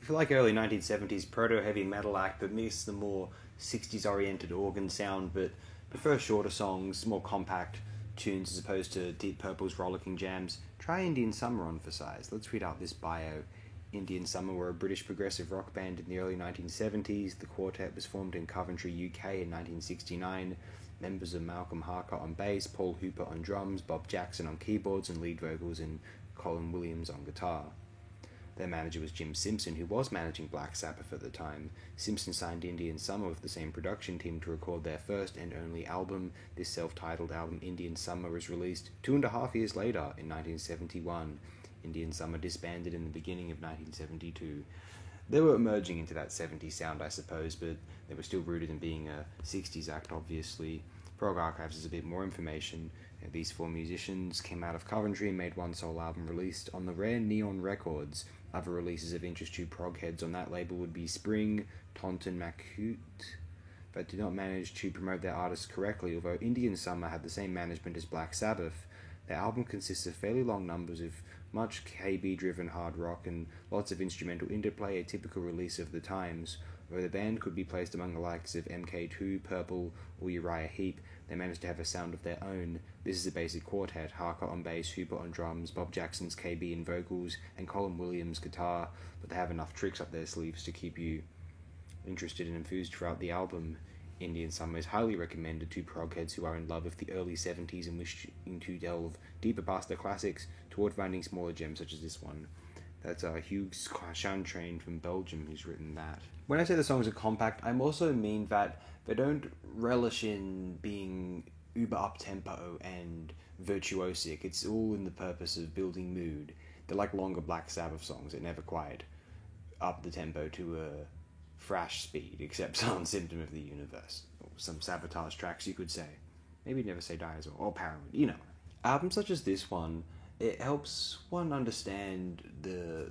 If you like early 1970s proto-heavy metal act that missed the more 60s-oriented organ sound but prefer shorter songs, more compact tunes as opposed to Deep Purple's rollicking jams, try Indian Summer on for size. Let's read out this bio. Indian Summer were a British progressive rock band in the early 1970s. The quartet was formed in Coventry, UK in 1969. Members of Malcolm Harker on bass, Paul Hooper on drums, Bob Jackson on keyboards and lead vocals, and Colin Williams on guitar. Their manager was Jim Simpson, who was managing Black Sabbath at the time. Simpson signed Indian Summer with the same production team to record their first and only album. This self-titled album, Indian Summer, was released 2.5 years later in 1971. Indian Summer disbanded in the beginning of 1972. They were emerging into that 70s sound, I suppose, but they were still rooted in being a 60s act, obviously. Prog Archives has a bit more information. These four musicians came out of Coventry and made one sole album released on the rare Neon Records. Other releases of interest to prog heads on that label would be Spring, Taunton Macoute, but did not manage to promote their artists correctly, although Indian Summer had the same management as Black Sabbath. Their album consists of fairly long numbers of much KB-driven hard rock and lots of instrumental interplay, a typical release of the times. Though the band could be placed among the likes of MK2, Purple, or Uriah Heep, they managed to have a sound of their own. This is a basic quartet: Harker on bass, Hooper on drums, Bob Jackson's KB in vocals, and Colin Williams guitar, but they have enough tricks up their sleeves to keep you interested and enthused throughout the album. Indian Summer is highly recommended to prog heads who are in love with the early 70s and wish to delve deeper past the classics toward finding smaller gems such as this one. That's Hugh Chantrain from Belgium who's written that. When I say the songs are compact, I also mean that they don't relish in being uber up-tempo and virtuosic. It's all in the purpose of building mood. They're like longer Black Sabbath songs. They never quite up the tempo to a thrash speed, except on Symptom of the Universe. Or some Sabotage tracks, you could say. Maybe Never Say Die as well, or Paranoid, you know. Albums such as this one, it helps one understand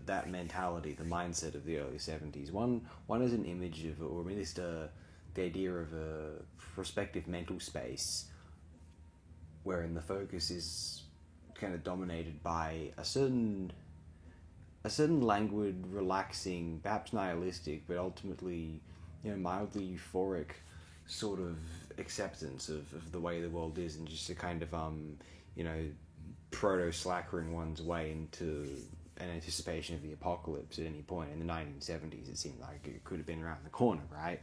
that mentality, the mindset of the early 70s. One is an image of, or at least the idea of a prospective mental space wherein the focus is kind of dominated by a certain languid, relaxing, perhaps nihilistic, but ultimately, mildly euphoric sort of acceptance of the way the world is, and just a kind of, proto-slackering one's way into an anticipation of the apocalypse at any point. In the 1970s, it seemed like it could have been around the corner, right?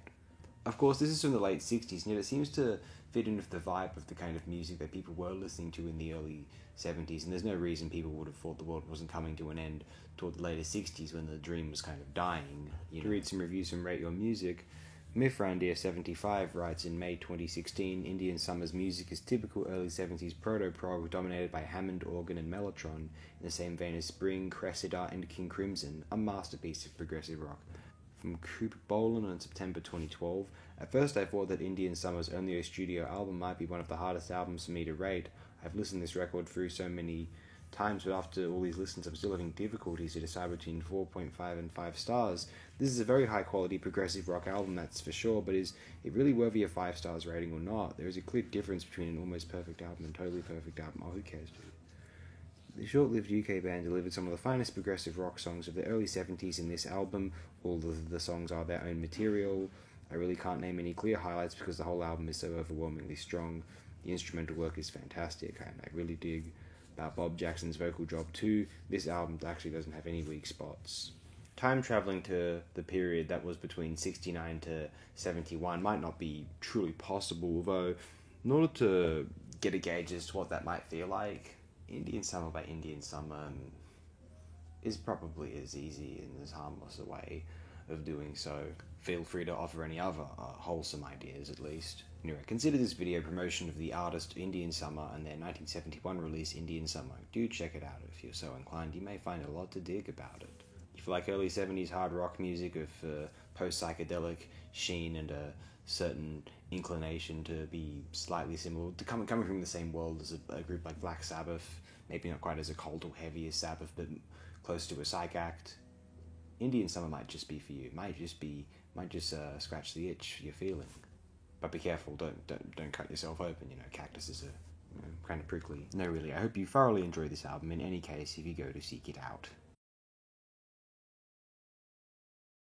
Of course, this is from the late 60s, and yet it seems to fit in with the vibe of the kind of music that people were listening to in the early 70s, and there's no reason people would have thought the world wasn't coming to an end toward the later 60s when the dream was kind of dying. To read some reviews from Rate Your Music, Mythrandia75 writes in May 2016, Indian Summer's music is typical early 70s proto-prog dominated by Hammond organ and mellotron, in the same vein as Spring, Cressida, and King Crimson, a masterpiece of progressive rock. From Coop Bolan on September 2012, at first I thought that Indian Summer's only a studio album might be one of the hardest albums for me to rate. I've listened to this record through so many times, but after all these listens I'm still having difficulties to decide between 4.5 and 5 stars. This is a very high quality progressive rock album, that's for sure, but is it really worthy of 5 stars rating or not? There is a clear difference between an almost perfect album and a totally perfect album. Oh, who cares, dude? The short-lived UK band delivered some of the finest progressive rock songs of the early 70s in this album. All of the songs are their own material. I really can't name any clear highlights because the whole album is so overwhelmingly strong. The instrumental work is fantastic, and I really dig about Bob Jackson's vocal job too. This album actually doesn't have any weak spots. Time travelling to the period that was between 69 to 71 might not be truly possible, although in order to get a gauge as to what that might feel like, Indian Summer by Indian Summer is probably as easy and as harmless a way of doing so. Feel free to offer any other wholesome ideas, at least. Anyway, consider this video promotion of the artist Indian Summer and their 1971 release Indian Summer. Do check it out if you're so inclined. You may find a lot to dig about it. If you like early 70s hard rock music with post-psychedelic sheen and a certain inclination to be slightly similar, to coming from the same world as a group like Black Sabbath, maybe not quite as occult or heavy as Sabbath, but close to a psych act, Indian Summer might just be for you. Might just scratch the itch you're feeling. But be careful, don't cut yourself open. Cactuses are kind of prickly. No, really, I hope you thoroughly enjoy this album. In any case, if you go to seek it out.